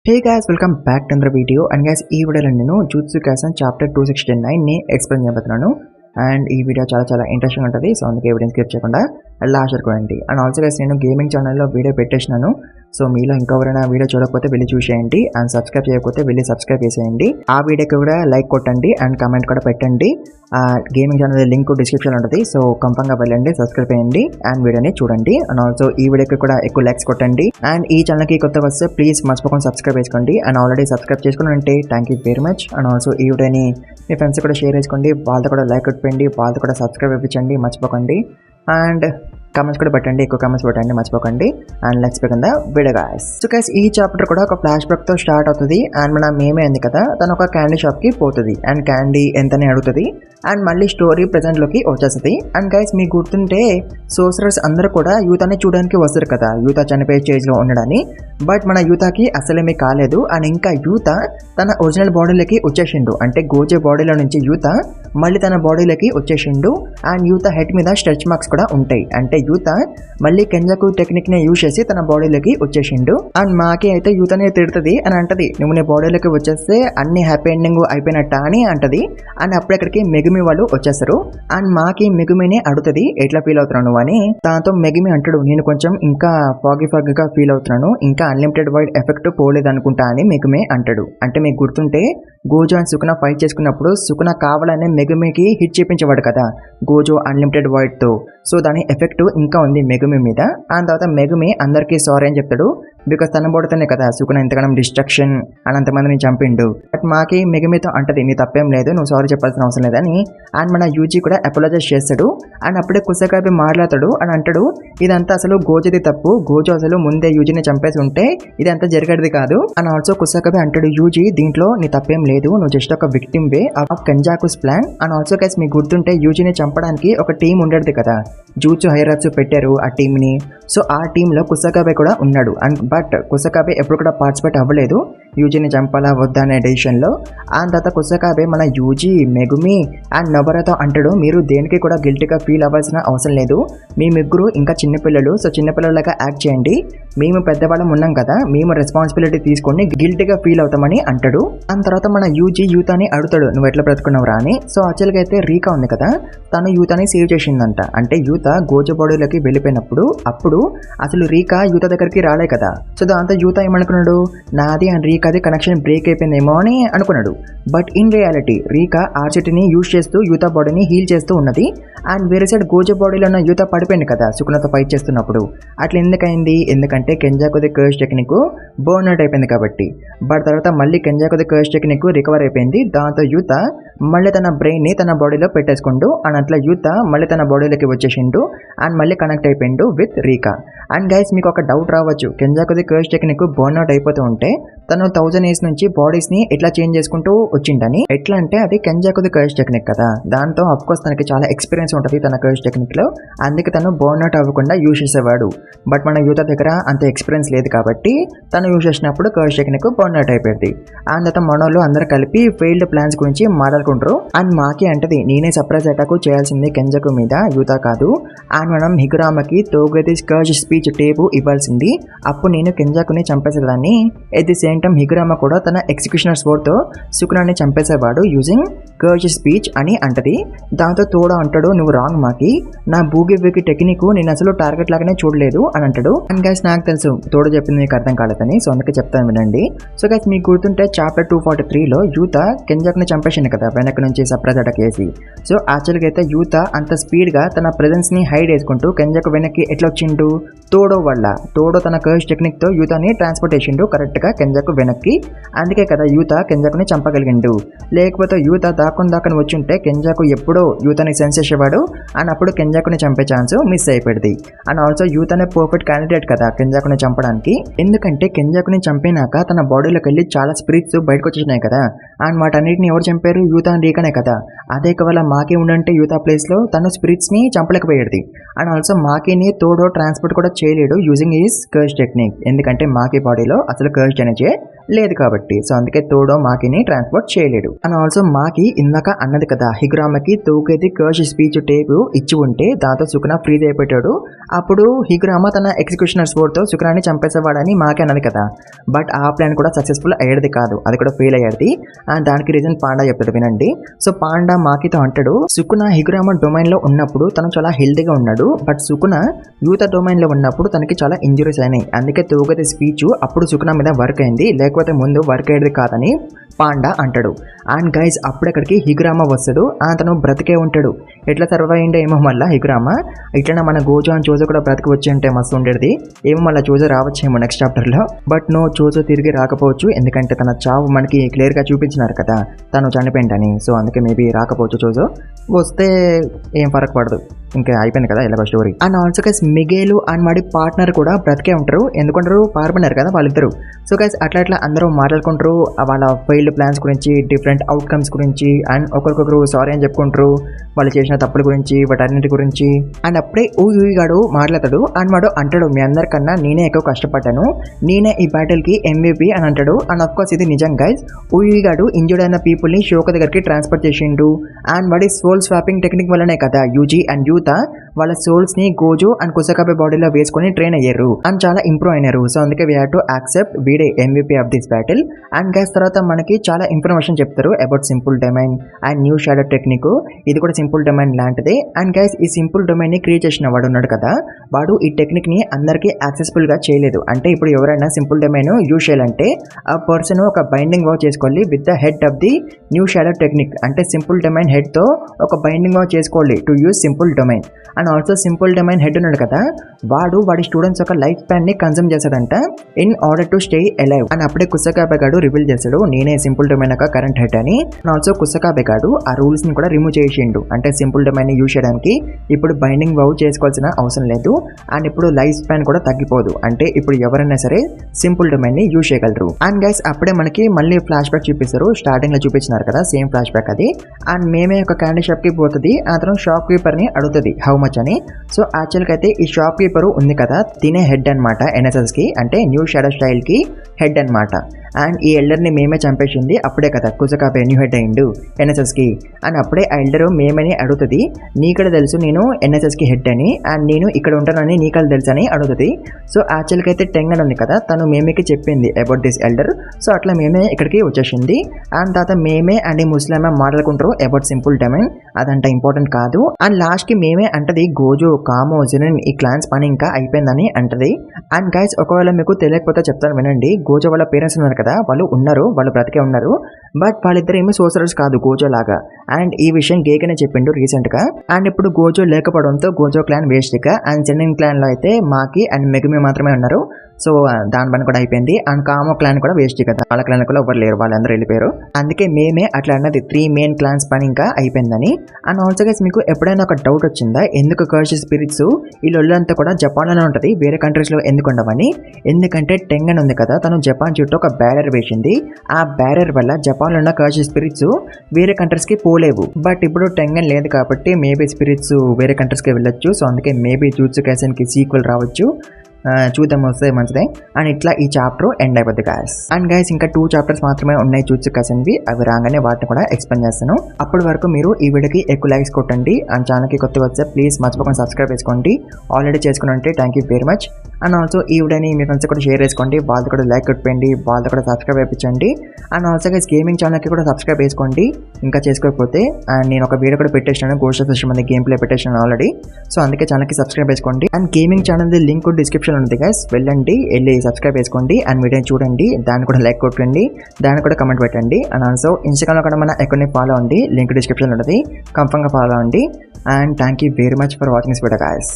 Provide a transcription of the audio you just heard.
Hey guys, welcome back to another video. And guys, ఈ వీడియోలో నేను జూత్సు కైసెన్ చాప్టర్ 269 ని ఎక్స్ప్లెయిన్ చేయబోతున్నాను. అండ్ ఈ వీడియో చాలా ఇంట్రెస్టింగ్ ఉంటుంది. సో అందుకే వీడియోని స్కిప్ చేయకుండా లాస్ట్ వరకు చూడండి. అండ్ ఆల్సో గైస్ నేను గేమింగ్ ఛానల్లో వీడియో పెట్టేసినాను. సో మీలో ఇంకెవరైనా వీడియో చూడకపోతే వెళ్ళి చూసేయండి. అండ్ సబ్స్క్రైబ్ చేయకపోతే వెళ్ళి సబ్స్క్రైబ్ చేసేయండి. ఆ వీడియోకి కూడా లైక్ కొట్టండి అండ్ కామెంట్ కూడా పెట్టండి. గేమింగ్ ఛానల్ లింక్ డిస్క్రిప్షన్లో ఉంటుంది. సో కంపంగా వెళ్ళండి, సబ్స్క్రైబ్ చేయండి అండ్ వీడియోని చూడండి. అండ్ ఆల్సో ఈ వీడియోకి కూడా ఎక్కువ లైక్స్ కొట్టండి. అండ్ ఈ ఛానల్కి కొత్త వస్తే ప్లీజ్ మర్చిపోకుండా సబ్స్క్రైబ్ చేసుకోండి. అండ్ ఆల్రెడీ సబ్స్క్రైబ్ చేసుకుని ఉంటే thank you very much. And also ఈ వీడియోని మీ ఫ్రెండ్స్ కూడా షేర్ చేసుకోండి, వాళ్ళతో కూడా లైక్ కొట్టండి, వాళ్ళతో కూడా సబ్స్క్రైబ్ ఇప్పించండి మర్చిపోకండి. అండ్ కామెంట్స్ కూడా పెట్టండి, ఎక్కువ కామెంట్స్ పెట్టండి మర్చిపోకండి. And let's begin the video guys. So guys ఈ చాప్టర్ కూడా ఒక ఫ్లాష్ బ్యాక్ తో స్టార్ట్ అవుతుంది. అండ్ మన మేమే అంది కదా, తను ఒక క్యాండీ షాప్ కి పోతుంది అండ్ క్యాండీ ఎంతని అడుగుతుంది. అండ్ మళ్ళీ స్టోరీ ప్రెజెంట్ లోకి వచ్చేస్తుంది. అండ్ గైస్ మీకు గుర్తుంటే సోసరర్స్ అందరూ కూడా యూతాని చూడడానికి వస్తారు కదా, యూత చనిపోయే స్టేజ్ లో ఉండడాన్ని. బట్ మన యూతాకి అసలేమీ కాలేదు. అండ్ ఇంకా యూత తన ఒరిజినల్ బాడీలోకి వచ్చేసిండు. అంటే గోజే బాడీలో నుంచి యూత మళ్ళీ తన బాడీలోకి వచ్చేసిండు. అండ్ యూత హెడ్ మీద స్ట్రెచ్ మార్క్స్ కూడా ఉంటాయి. అంటే యూత మళ్ళీ కెంజాకు టెక్నిక్ ని యూజ్ చేసి తన బాడీలోకి వచ్చేసిండు. అండ్ మాకి అయితే యూతనే తిడుతుంది అని అంటది, నువ్వు నీ బాడీలోకి వచ్చేస్తే అన్ని హ్యాపీ ఎండింగ్ అయిపోయినట్ట అని అంటది. అండ్ అప్పుడెక్కడికి మెగుమి వాళ్ళు వచ్చేస్తారు. అండ్ మాకి మెగుమిని అడుగుతుంది, ఎట్లా ఫీల్ అవుతున్నాను అని. దాంతో మెగుమి అంటాడు, నేను కొంచెం ఇంకా ఫాగీగా ఫీల్ అవుతున్నాను, ఇంకా అన్లిమిటెడ్ వైడ్ ఎఫెక్ట్ పోలేదు అనుకుంటా అని మెగుమి అంటాడు. అంటే మీకు గుర్తుంటే గోజో అండ్ సుకున ఫైట్ చేసుకున్నప్పుడు సుకున కావాలనే మెగుమికి హిట్ చేపించేవాడు కదా గోజో అన్లిమిటెడ్ వైడ్ తో. సో దాని ఎఫెక్ట్ ఇంకా ఉంది మెగుమి మీద. అండ్ తర్వాత మెగుమి అందరికీ సారీ అని చెప్తాడు, బికాస్ తన బోడితోనే కదా సుకున ఎంతగానో డిస్ట్రక్షన్ అని అంతమందిని చంపిండు. బట్ మాకి మెగుమితో అంటది, నీ తప్పేం లేదు, నువ్వు సారీ చెప్పాల్సిన అవసరం లేదని. అండ్ మన యూజీ కూడా అపాలజైజ్ చేస్తాడు. అండ్ అప్పుడే కుసకాబి మాట్లాడతాడు అని అంటాడు, ఇదంతా అసలు గోజోది తప్పు, గోజో అసలు ముందే యూజీని చంపేసి ఉంటే ఇదంతా జరిగేది కాదు. అండ్ ఆల్సో కుసకాబి అంటాడు, యూజీ దీంట్లో నీ తప్పేం లేదు, నువ్వు జస్ట్ ఒక victim way of Kenjaku's plan. And also guys మీకు గుర్తుంటే యూజీని చంపడానికి ఒక టీం ఉండేది కదా, జూత్సు హైరాట్సు పెట్టారు ఆ టీమ్ ని. సో ఆ టీంలో కుసకాబే కూడా ఉన్నాడు. అండ్ బట్ కుసకాబే ఎప్పుడు కూడా పార్టిసిపేట్ అవ్వలేదు యూజీని చంపాలా వద్దా అనే డెసిషన్ లో. అండ్ తర్వాత కుసకాబే మన యూజీ, మెగుమి అండ్ నొబరాతో అంటాడు, మీరు దేనికి కూడా గిల్టీగా ఫీల్ అవ్వాల్సిన అవసరం లేదు, మీ ముగ్గురు ఇంకా చిన్నపిల్లలు, సో చిన్నపిల్లలాగా యాక్ట్ చేయండి, మేము పెద్దవాళ్ళం ఉన్నాం కదా, మేము రెస్పాన్సిబిలిటీ తీసుకొని గిల్టీగా ఫీల్ అవుతామని అంటాడు. అండ్ తర్వాత మన యూజీ యూతాని అడుగుతాడు, నువ్వు ఎట్లా బ్రతుకున్నావురా అని. సో యాక్చువల్గా అయితే రీకా ఉంది కదా, తను యూతాని సేవ్ చేసిందంట. అంటే యూత గోజో బాడీలోకి వెళ్ళిపోయినప్పుడు అప్పుడు అసలు రీకా యూత దగ్గరికి రాలే కదా. సో దాంతో యూత ఏమనుకున్నాడు, నాది అండ్ రీకాది కనెక్షన్ బ్రేక్ అయిపోయిందేమో అని అనుకున్నాడు. బట్ ఇన్ రియాలిటీ రీకా ఆర్చిటీని యూజ్ చేస్తూ యూత బాడీని హీల్ చేస్తూ ఉన్నది. అండ్ వేరే సైడ్ గోజో బాడీలో ఉన్న యూత పడిపోయింది కదా సుకునతో ఫైట్ చేస్తున్నప్పుడు. అట్లా ఎందుకైంది, ఎందుకంటే కెంజాకుది కర్స్ టెక్నిక్ బర్న్ అవుట్ అయిపోయింది కాబట్టి. బట్ తర్వాత మళ్ళీ కెంజాకుది కర్స్ టెక్నిక్ రికవర్ అయిపోయింది. దాంతో యూత మళ్ళీ తన బ్రెయిన్ ని తన బాడీలో పెట్టేసుకుంటూ అండ్ అట్లా యూత మళ్ళీ తన బాడీలోకి వచ్చేసిండు అండ్ మళ్ళీ కనెక్ట్ అయిపోయిండు విత్ రీకా. అండ్ గైస్ మీకు ఒక డౌట్ రావచ్చు, కెంజాకుది కర్స్ టెక్నిక్ బర్న్ అవుట్ అయిపోతూ ఉంటే తను 1000 years నుంచి బాడీస్ ని ఎట్లా చేంజ్ చేసుకుంటూ వచ్చిండని. ఎట్లా అంటే అది కెంజాకుది కర్స్ టెక్నిక్ కదా, దాంతో అఫ్కోర్స్ తనకి చాలా ఎక్స్పీరియన్స్ ఉంటుంది తన కర్స్ టెక్నిక్ లో, అందుకే తను బర్న్ అవుట్ అవ్వకుండా యూజ్ చేసేవాడు. బట్ మన యూత దగ్గర అంత ఎక్స్పీరియన్స్ లేదు కాబట్టి తను యూజ్ చేసినప్పుడు కర్స్ టెక్నిక్ బర్న్ అవుట్ అయిపోయింది. అండ్ తర్వాత మనోళ్ళు అందరు కలిపి ఫెయిల్డ్ ప్లాన్స్ గురించి మాట్లాడుకుంటారు. అండ్ మాకి అంటది, నేనే సర్ప్రైజ్ అటాక్ చేయాల్సింది కెంజాకు మీద, యూత కాదు. అండ్ మనం హిగురామకి తోగేది కర్స్ స్పీచ్ టేపు ఇవ్వాల్సింది, అప్పుడు నేను కెంజాకుని చంపేసేదాన్ని. ఎట్ ది సేమ్ టైం హిగురామ కూడా తన ఎగ్జిక్యూషనర్ స్వోర్డ్ తో సుకునాన్ని చంపేసేవాడు యూజింగ్ కర్స్ స్పీచ్ అని అంటది. దాంతో తోడ అంటాడు, నువ్వు రాంగ్ మాకి, నా బూగి వేకి టెక్నిక్ నేను అసలు టార్గెట్ లాగానే చూడలేదు అని అంటాడు. అండ్ గైస్ నాకు తెలుసు తోడ చెప్పింది మీకు అర్థం కాలేదని, సో అందుకే చెప్తాను వినండి. సో గైస్ మీకు గుర్తుంటే చాప్టర్ 243లో యూత కెంజాకుని చంపేసింది కదా వెనక నుంచి సర్ప్రైజ్ అటాక్ చేసి. సో యాక్చువల్గా అయితే యూత అంత స్పీడ్ గా తన ప్రెజెన్స్ ని హైడ్ చేసుకుంటూ కెంజాకు వెనక్కి ఎట్లా వచ్చిండు, తోడో వల్ల. తోడో తన కర్స్ టెక్నిక్ తో యూతని ట్రాన్స్పోర్ట్ చేసిండు కరెక్ట్ గా కెంజాకు వెనక్కి. అందుకే కదా యూత కెంజాకుని చంపగలిగిండు. లేకపోతే యూత దాక్కుని వచ్చుంటే కెంజాకు ఎప్పుడో యూతని సెన్స్ చేసేవాడు అండ్ అప్పుడు కెంజాకుని చంపే ఛాన్స్ మిస్ అయిపోయింది. అండ్ ఆల్సో యూత అనే పర్ఫెక్ట్ క్యాండిడేట్ కదా కెంజాకుని చంపడానికి, ఎందుకంటే కెంజాకుని చంపినాక తన బాడీలోకి వెళ్ళి చాలా స్పిరిట్స్ బయటకు వచ్చేసినాయి కదా. అండ్ వాటన్నిటిని ఎవరు చంపారు, యూత అండ్ రీకానే కదా. అదే ఒకవేళ మాకి ఉండంటే యూత ప్లేస్ లో తను స్పిరిట్స్ ని చంపలేకపోయేది. అండ్ ఆల్సో మాకిని తోడో ట్రాన్స్పోర్ట్ కూడా చేయలేడు యూజింగ్ హిస్ కర్స్ టెక్నిక్, ఎందుకంటే మాకి బాడీలో అసలు కర్స్ ఎనర్జీ లేదు కాబట్టి. సో అందుకే తోడో మాకిని ట్రాన్స్పోర్ట్ చేయలేడు. అండ్ ఆల్సో మాకి ఇందాక అన్నది కదా హిగ్రామకి తోకేది కర్ష్ స్పీచ్ టేప్ ఇచ్చి ఉంటే దాంతో సుకున ఫ్రీజ్ అయిపోయాడు. అప్పుడు హిగ్రామ తన ఎగ్జిక్యూషనర్ స్వోర్డ్ తో సుకునాని చంపేసేవాడని మాకే అన్నది కదా. బట్ ఆ ప్లాన్ కూడా సక్సెస్ఫుల్ అయ్యేది కాదు, అది కూడా ఫెయిల్ అయ్యేది. అండ్ దానికి రీజన్ పాండా చెప్తాడు వినండి. సో పాండా మాకితో అంటాడు, సుకున హిగ్రామ డొమైన్ లో ఉన్నప్పుడు తను చాలా హెల్దీగా ఉన్నాడు, బట్ సుకున యూత డొమైన్ లో ఉన్నప్పుడు తనకి చాలా ఇంజురీస్ అయినాయి. అందుకే తోగది స్పీచ్ అప్పుడు సుకున మీద వర్క్ అయింది, లేకపోతే ముందు వర్క్ అయ్యేది కాదని పాండా అంటాడు. అండ్ గైస్ అప్పుడక్కడికి హిగ్రామ వస్తాడు. అతను బ్రతికే ఉంటాడు. ఎట్లా సర్వైవ్ అయ్యిండో ఏమో మళ్ళీ హిగ్రామ. ఇట్లా మన గోజో అండ్ చోజో కూడా బ్రతికి వచ్చి ఉంటే మస్తు ఉండేది. ఏమో మళ్ళీ చోజో రావచ్చేమో నెక్స్ట్ చాప్టర్లో. బట్ నో, చోజో తిరిగి రాకపోవచ్చు, ఎందుకంటే తన చావు మనకి క్లియర్గా చూపించినారు కదా తను చనిపోయిందని. సో అందుకే మేబీ రాకపోవచ్చు చోజో. వస్తే ఏం ఫరక్ పడదు, ఇంకా అయిపోయింది కదా ఎలాగో story. And also guys Miguel and వాడి పార్ట్నర్ కూడా బ్రతికే ఉంటారు, ఎందుకంటారు పారిపోయినారు కదా వాళ్ళిద్దరు. సో గైస్ అట్లా అందరూ మాట్లాడుకుంటారు వాళ్ళ ఫెయిల్డ్ ప్లాన్స్ గురించి, డిఫరెంట్ అవుట్కమ్స్ గురించి, అండ్ ఒకరికొకరు సారీ అని చెప్పుకుంటారు వాళ్ళు చేసిన తప్పుల గురించి, వాటన్నిటి గురించి. అండ్ అప్పుడే ఊయి గాడు మాట్లాడతాడు. అండ్ వాడు అంటాడు, మీ అందరికన్నా నేనే ఎక్కువ కష్టపడ్డాను, నేనే ఈ బ్యాటిల్కి MVP అని అంటాడు. అండ్ ఆఫ్ కోర్స్ ఇది నిజం గైస్. ఊయి గాడు ఇంజర్డ్ అయిన పీపుల్ని షోక దగ్గరికి ట్రాన్స్ఫర్ చేసిండు. అండ్ వాడి సోల్ స్వాపింగ్ టెక్నిక్ వల్లనే కదా యూజీ అండ్ యూత వాళ్ళ సోల్స్ ని గోజో అండ్ కుసకాబే బాడీలో వేసుకొని ట్రైన్ అయ్యారు అండ్ చాలా ఇంప్రూవ్ అయినారు. సో అందుకే వీ హ్యావ్ టు యాక్సెప్ట్ వీడే MVP of this battle. And guys తర్వాత మనకి చాలా ఇన్ఫర్మేషన్ చెప్తారు about simple domain and new shadow technique. ఇది కూడా సింపుల్ డొమైన్ లాంటిదే. అండ్ గైస్ ఈ సింపుల్ డొమైన్ ని క్రియేట్ చేసిన వాడు ఉన్నాడు కదా, వాడు ఈ టెక్నిక్ ని అందరికీ యాక్సెసిబుల్ గా చేయలేదు. అంటే ఇప్పుడు ఎవరైనా సింపుల్ డొమైన్ యూజ్ చేయాలంటే ఆ పర్సన్ ఒక బైండింగ్ వర్క్ చేసుకోవాలి with the head of the new shadow technique. అంటే సింపుల్ డొమైన్ హెడ్ తో ఒక బైండింగ్ వర్క్ చేసుకోవాలి to use simple domain. And also simple domain head ఉన్నాడు కదా, వాడి స్టూడెంట్స్ యొక్క లైఫ్ స్పాన్ ని కన్జ్యూమ్ చేశాడంట in order to stay alive. And అప్పుడే కుసకాబే గాడు రివీల్ చేశాడు, నేనే సింపుల్ డొమైన్ యొక్క కరెంట్ హెడ్ అని. అండ్ ఆల్సో కుసకాబే గాడు ఆ రూల్స్ ని కూడా రిమూవ్ చేసిండు. అంటే సింపుల్ డొమైన్ ని యూజ్ చేయడానికి ఇప్పుడు బైండింగ్ వౌ చేసుకోవాల్సిన అవసరం లేదు. అండ్ ఇప్పుడు లైఫ్ స్పాన్ కూడా తగ్గిపోదు. అంటే ఇప్పుడు ఎవరైనా సరే సింపుల్ డొమైన్ ని యూజ్ చేయగలరు. అండ్ గైస్ అప్పుడే మనకి మళ్ళీ ఫ్లాష్ బ్యాక్ చూపిస్తారు. స్టార్టింగ్ లో చూపించినారు కదా సేమ్ ఫ్లాష్ బ్యాక్ అది. అండ్ మేమే ఒక క్యాండీ షాప్ కి పోతుంది. అతను షాప్ కీపర్ ని అడుగుతుంది హౌ మచ్ అని. సో యాక్చువల్గా అయితే ఈ షాప్ కీపర్ ఉంది కదా తినే హెడ్ అనమాట NSS కి, అంటే న్యూ షాడో స్టైల్ కి హెడ్ అనమాట. అండ్ ఈ ఎల్డర్ ని మేమే చంపేసింది అప్పుడే కదా కుసకాబే న్యూ హెడ్ అయిండు NSS కి. అండ్ అప్పుడే ఆ ఎల్డర్ మేమని అడుగుతుంది, నీకడ తెలుసు నేను NSS కి హెడ్ అని, అండ్ నేను ఇక్కడ ఉంటానని నీకడ తెలుసు అని అడుగుతుంది. సో యాక్చువల్గా అయితే టెంగన్ ఉంది కదా తను మేమేకి చెప్పింది అబౌట్ దిస్ ఎల్డర్. సో అట్లా మేమే ఇక్కడికి వచ్చేసింది. అండ్ తర్వాత మేమే అండ్ ఈ ముస్లిమే మాట్లాడుకుంటారు అబౌట్ సింపుల్ డొమైన్, అదంట ఇంపార్టెంట్ కాదు. అండ్ లాస్ట్ కి మేమే అంటది గోజో కామో జినన్ ఈ క్లాన్స్ పని ఇంకా అయిపోయిందని అంటది. అండ్ గైస్ ఒకవేళ మీకు తెలియకపోతే చెప్తాను వినండి, గోజో వాళ్ళ పేరెంట్స్ ఉన్నారు కదా వాళ్ళు బ్రతికే ఉన్నారు. బట్ వాళ్ళిద్దరు ఏమీ సోసరర్స్ కాదు గోజో లాగా. అండ్ ఈ విషయం గేకనే చెప్పిండు రీసెంట్ గా. అండ్ ఇప్పుడు గోజో లేకపోవడంతో గోజో క్లాన్ వేస్ట్ గా. అండ్ జెనిన్ క్లాన్ లో అయితే మాకి అండ్ మెగుమి మాత్రమే ఉన్నారు. సో దాని పని కూడా అయిపోయింది. అండ్ కామో క్లాన్ కూడా వేస్ట్ కదా, వాళ్ళ క్లాన్ కూడా ఎవరు లేరు, వాళ్ళందరూ వెళ్ళిపోయారు. అందుకే మేమే అట్లా అన్నది 3 మెయిన్ క్లాన్స్ పని ఇంకా అయిపోయిందని. అండ్ ఆల్సో గైస్ మీకు ఎప్పుడైనా ఒక డౌట్ వచ్చిందా ఎందుకు కర్ష్ స్పిరిట్స్ ఈ లొల్లంతా కూడా జపాన్ లోనే ఉంటుంది, వేరే కంట్రీస్ లో ఎందుకు ఉండవని? ఎందుకంటే టెంగన్ ఉంది కదా తను జపాన్ చుట్టూ ఒక బ్యారియర్ వేసింది. ఆ బ్యారియర్ వల్ల జపాన్ లో ఉన్న కర్ష్ స్పిరిట్స్ వేరే కంట్రీస్ కి పోలేవు. బట్ ఇప్పుడు టెంగన్ లేదు కాబట్టి మేబీ స్పిరిట్స్ వేరే కంట్రీస్ కి వెళ్ళొచ్చు. సో అందుకే మేబీ జూట్సు కైసెన్ కి సీక్వెల్ రావచ్చు, చూద్దాం వస్తే మంచిదే. అండ్ ఇట్లా ఈ చాప్టర్ ఎండ్ అయిపోద్ది గాయస్. అండ్ గైస్ ఇంకా 2 చాప్టర్స్ మాత్రమే ఉన్నాయి జూట్సు కైసెన్వి, అవి రాగానే వాటిని కూడా ఎక్స్ప్లెయిన్ చేస్తాను. అప్పటి వరకు మీరు ఈ వీడియోకి ఎక్కువ లైక్స్ కొట్టండి. అండ్ ఛానల్కి కొత్తగా వస్తే ప్లీజ్ మర్చిపోకుండా సబ్స్క్రైబ్ చేసుకోండి. ఆల్రెడీ చేసుకుని ఉంటే thank you very much. And also ఈ వీడియోని మీ ఫ్రెండ్స్ కూడా షేర్ చేసుకోండి, వాళ్ళతో కూడా లైక్ కొట్టండి, వాళ్ళతో కూడా సబ్స్క్రైబ్ అయిపించండి. అండ్ ఆల్సో గైస్ గేమింగ్ ఛానల్కి కూడా సబ్స్క్రైబ్ చేసుకోండి ఇంకా చేసుకోకపోతే. అండ్ నేను ఒక వీడియో కూడా పెట్టేసాను, గోస్ట్ ఆఫ్ తసుషిమా గేమ్ ప్లే పెట్టేసాను ఆల్రెడీ. సో అందుకే ఛానల్కి సబ్స్క్రైబ్ చేసుకోండి. And gaming channel link description ఉంది గైస్, వెళ్ళి సబ్స్క్రైబ్ చేసుకోండి. అండ్ వీడియోని చూడండి, దాన్ని కూడా లైక్ కొట్టండి, దాన్ని కూడా కమెంట్ పెట్టండి. అండ్ ఆల్సో ఇన్స్టాగ్రామ్లో కూడా మన అకౌంట్ని ఫాలో అండి, లింక్ డిస్క్రిప్షన్ ఉంటుంది, కన్ఫర్మ్గా ఫాలో అండి. And thank you very much for watching this video guys.